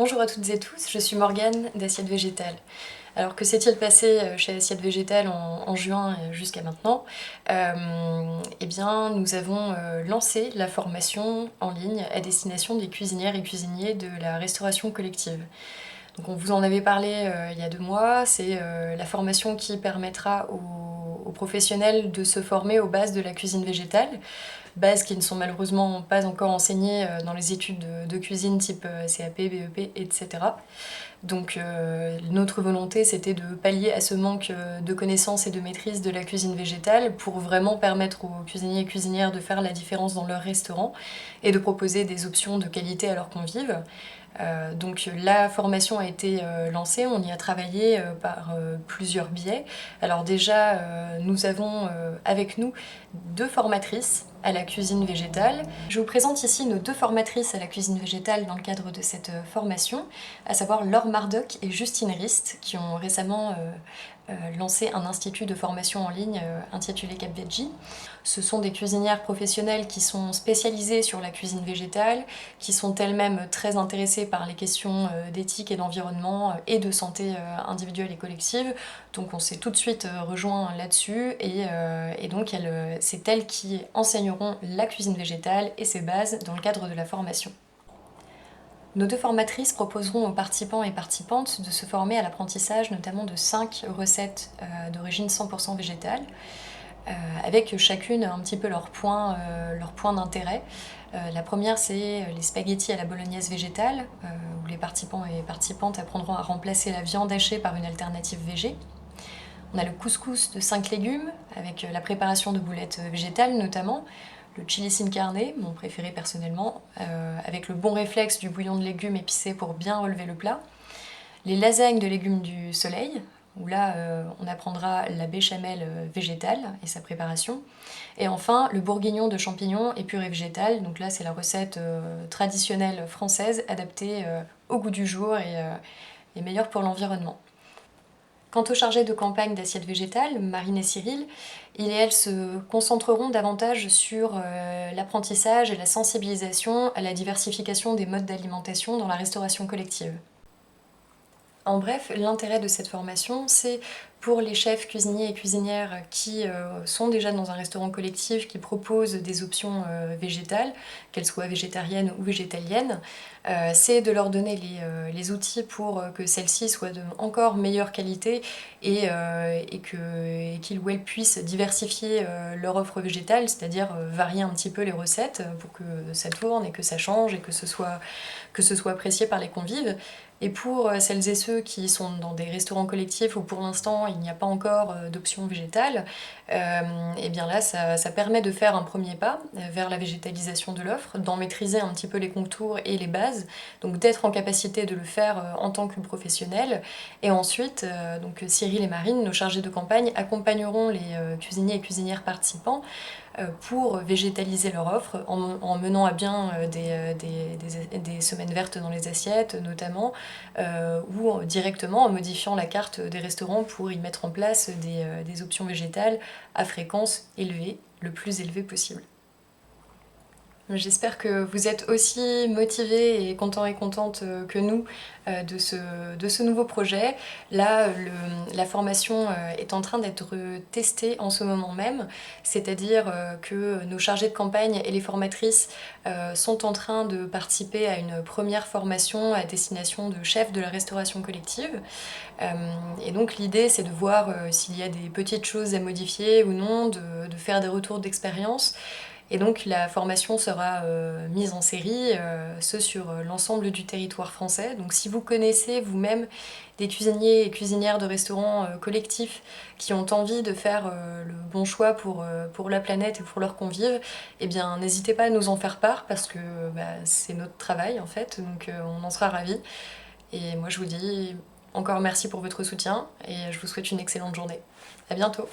Bonjour à toutes et tous, je suis Morgane d'Assiette Végétale. Alors que s'est-il passé chez Assiette Végétale en juin jusqu'à maintenant? Eh bien, nous avons lancé la formation en ligne à destination des cuisinières et cuisiniers de la restauration collective. Donc on vous en avait parlé il y a 2 mois, c'est la formation qui permettra aux professionnels de se former aux bases de la cuisine végétale, bases qui ne sont malheureusement pas encore enseignées dans les études de cuisine type CAP, BEP, etc. Donc notre volonté c'était de pallier à ce manque de connaissances et de maîtrise de la cuisine végétale pour vraiment permettre aux cuisiniers et cuisinières de faire la différence dans leur restaurant et de proposer des options de qualité à leurs convives. Donc la formation a été lancée, on y a travaillé par plusieurs biais. Alors déjà, nous avons avec nous 2 formatrices à la cuisine végétale. Je vous présente ici nos 2 formatrices à la cuisine végétale dans le cadre de cette formation, à savoir Laure Mardoc et Justine Rist, qui ont récemment lancé un institut de formation en ligne intitulé Cap Veggie. Ce sont des cuisinières professionnelles qui sont spécialisées sur la cuisine végétale, qui sont elles-mêmes très intéressées par les questions d'éthique et d'environnement et de santé individuelle et collective. Donc on s'est tout de suite rejoint là-dessus et donc c'est elles qui enseigneront la cuisine végétale et ses bases dans le cadre de la formation. Nos 2 formatrices proposeront aux participants et participantes de se former à l'apprentissage notamment de 5 recettes d'origine 100% végétale, avec chacune un petit peu leur point d'intérêt. La première, c'est les spaghettis à la bolognaise végétale, où les participants et participantes apprendront à remplacer la viande hachée par une alternative végé. On a le couscous de 5 légumes, avec la préparation de boulettes végétales notamment, le chili sin carne, mon préféré personnellement, avec le bon réflexe du bouillon de légumes épicé pour bien relever le plat. Les lasagnes de légumes du soleil, où là on apprendra la béchamel végétale et sa préparation. Et enfin le bourguignon de champignons et purée végétale, donc là c'est la recette traditionnelle française adaptée au goût du jour et meilleure pour l'environnement. Quant aux chargés de campagne d'assiette végétale, Marine et Cyril, ils et elles se concentreront davantage sur l'apprentissage et la sensibilisation à la diversification des modes d'alimentation dans la restauration collective. En bref, l'intérêt de cette formation, c'est pour les chefs cuisiniers et cuisinières qui sont déjà dans un restaurant collectif, qui proposent des options végétales, qu'elles soient végétariennes ou végétaliennes, c'est de leur donner les outils pour que celles-ci soient de encore meilleure qualité et qu'ils ou elles puissent diversifier leur offre végétale, c'est-à-dire varier un petit peu les recettes pour que ça tourne et que ça change et que ce soit apprécié par les convives. Et pour celles et ceux qui sont dans des restaurants collectifs où pour l'instant il n'y a pas encore d'option végétale, et bien là ça permet de faire un premier pas vers la végétalisation de l'offre, d'en maîtriser un petit peu les contours et les bases, donc d'être en capacité de le faire en tant que professionnel. Et ensuite, donc Cyril et Marine, nos chargés de campagne, accompagneront les cuisiniers et cuisinières participants pour végétaliser leur offre en menant à bien des semaines vertes dans les assiettes notamment, ou directement en modifiant la carte des restaurants pour y mettre en place des options végétales à fréquence élevée, le plus élevée possible. J'espère que vous êtes aussi motivés et contents et contentes que nous de ce nouveau projet. Là, la formation est en train d'être testée en ce moment même, c'est-à-dire que nos chargés de campagne et les formatrices sont en train de participer à une première formation à destination de chefs de la restauration collective. Et donc l'idée c'est de voir s'il y a des petites choses à modifier ou non, de faire des retours d'expérience. Et donc la formation sera mise en série, ce sur l'ensemble du territoire français. Donc si vous connaissez vous-même des cuisiniers et cuisinières de restaurants collectifs qui ont envie de faire le bon choix pour la planète et pour leurs convives, eh bien n'hésitez pas à nous en faire part parce que c'est notre travail en fait, donc on en sera ravis. Et moi je vous dis encore merci pour votre soutien et je vous souhaite une excellente journée. À bientôt.